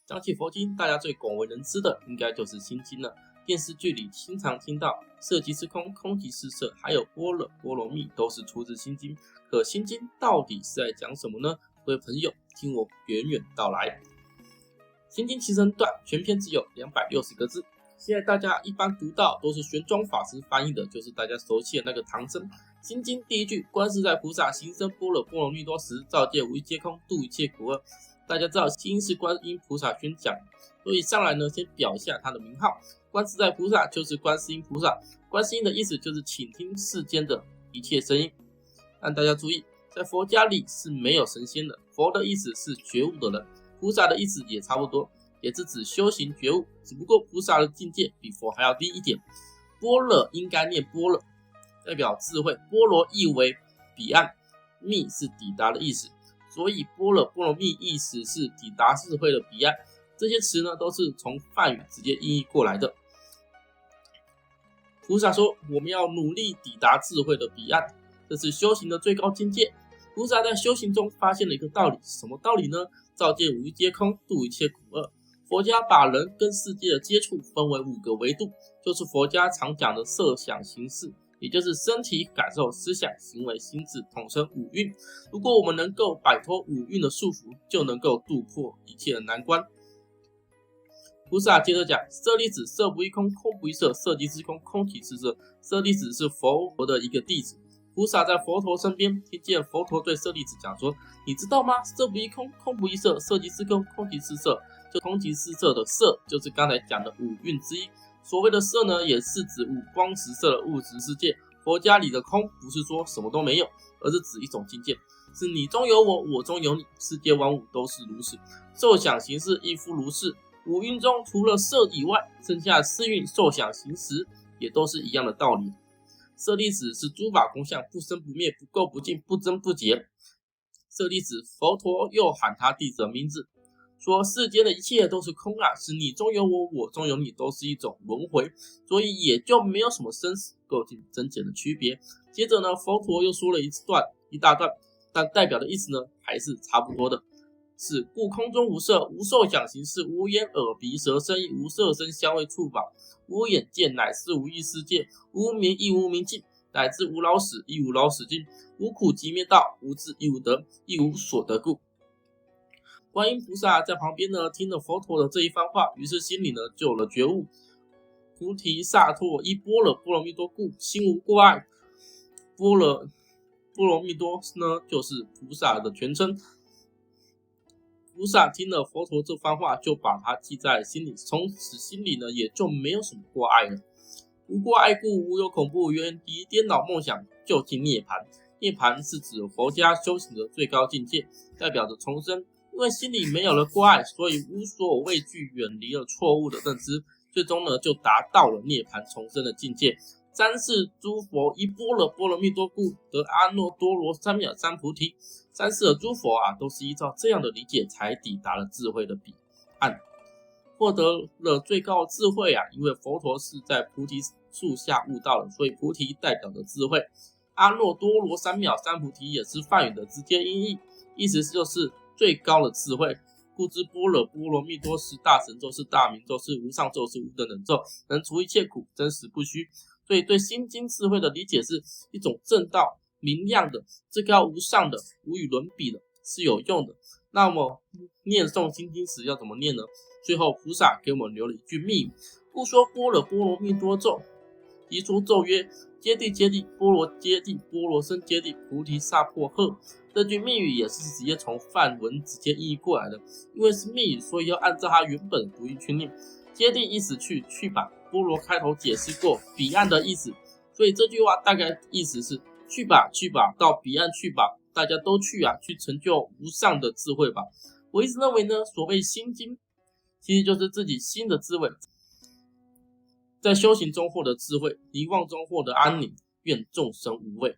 讲起佛经，大家最广为人知的应该就是心经了。电视剧里经常听到色即是空，空即是色，还有般若波罗蜜都是出自心经。可心经到底是在讲什么呢？各位朋友，听我远远道来。心经其实很短，全篇只有260个字。现在大家一般读到都是玄奘法师翻译的，就是大家熟悉的那个唐僧。心经第一句，观自在菩萨行深般若波罗蜜多时，照见五蕴皆空，度一切苦厄。大家知道心是观音菩萨宣讲，所以上来呢，先表一下他的名号。观自在菩萨就是观世音菩萨，观世音的意思就是倾听世间的一切声音。但大家注意，在佛家里是没有神仙的，佛的意思是觉悟的人，菩萨的意思也差不多，也是指修行觉悟，只不过菩萨的境界比佛还要低一点。般若应该念般若，代表智慧，般若意为彼岸，蜜是抵达的意思，所以般若波罗蜜意思是抵达智慧的彼岸。这些词呢，都是从梵语直接音译过来的。菩萨说，我们要努力抵达智慧的彼岸，这是修行的最高境界。菩萨在修行中发现了一个道理，什么道理呢？照见五蕴皆空，度一切苦厄。佛家把人跟世界的接触分为5个维度，就是佛家常讲的色想行识，也就是身体、感受、思想、行为、心智，统称5蕴。如果我们能够摆脱5蕴的束缚，就能够度破一切的难关。菩萨接着讲，舍利子，色不异空，空不异色，色即是空，空即是色。舍利子是佛陀的一个弟子，菩萨在佛陀身边听见佛陀对舍利子讲说，你知道吗？色不异空，空不异色，色即是空，空即是色。这空即是色的色，就是刚才讲的5蕴之一。所谓的色呢，也是指五光十色的物质世界。佛家里的空不是说什么都没有，而是指一种境界，是你中有我，我中有你，世界万物都是如此。受想行识亦复如是。5蕴中除了色以外，剩下4蕴受想行识也都是一样的道理。舍利子是诸法空相，不生不灭，不垢不净，不增不减。舍利子，佛陀又喊他弟子的名字，说世间的一切都是空啊，是你中有我，我中有你，都是一种轮回，所以也就没有什么生死垢净增减的区别。接着呢，佛陀又说了一大段，但代表的意思呢还是差不多的，是故空中无色，无受想行识，无眼耳鼻舌身意，无色声香味触法，无眼见，乃是无异世界，无明亦无明尽，乃至无老死亦无老死尽，无苦集灭道，无智亦无得，亦无所得故。观音菩萨在旁边呢，听了佛陀的这一番话，于是心里呢就有了觉悟。菩提萨埵依般若波罗蜜多故，心无过碍。般若波罗蜜多呢，就是菩萨的全称。菩萨听了佛陀这番话，就把它记在心里，从此心里呢也就没有什么过碍了。无过碍故，无有恐怖，远离颠倒梦想，就近涅槃。涅槃是指佛家修行的最高境界，代表着重生。因为心里没有了过碍，所以无所畏惧，远离了错误的认知，最终呢就达到了涅槃重生的境界。三世诸佛依般若波罗蜜多故，得阿耨多罗三藐三菩提。三世的诸佛啊，都是依照这样的理解才抵达了智慧的彼岸，获得了最高的智慧啊。因为佛陀是在菩提树下悟道的，所以菩提代表着智慧。阿耨多罗三藐三菩提也是梵语的直接音译，意思就是最高的智慧。故知般若波罗蜜多是大神咒，是大明咒，是无上咒，是无等等咒，能除一切苦，真实不虚。所以对心经智慧的理解是一种正道、明亮的、至高无上的、无与伦比的，是有用的。那么念诵心经时要怎么念呢？最后菩萨给我们留了一句密语，故说般若波罗蜜多咒，即说咒曰：揭谛揭谛，波罗揭谛，波罗僧揭谛，菩提萨婆诃。这句密语也是直接从梵文直接译过来的，因为是密语，所以要按照它原本的读音去念。揭谛意思去吧，波罗开头解释过彼岸的意思，所以这句话大概意思是去吧，到彼岸去吧，大家都去啊，去成就无上的智慧吧。我一直认为呢，所谓心经，其实就是自己心的智慧，在修行中获得智慧，离妄中获得安宁，愿众生无畏。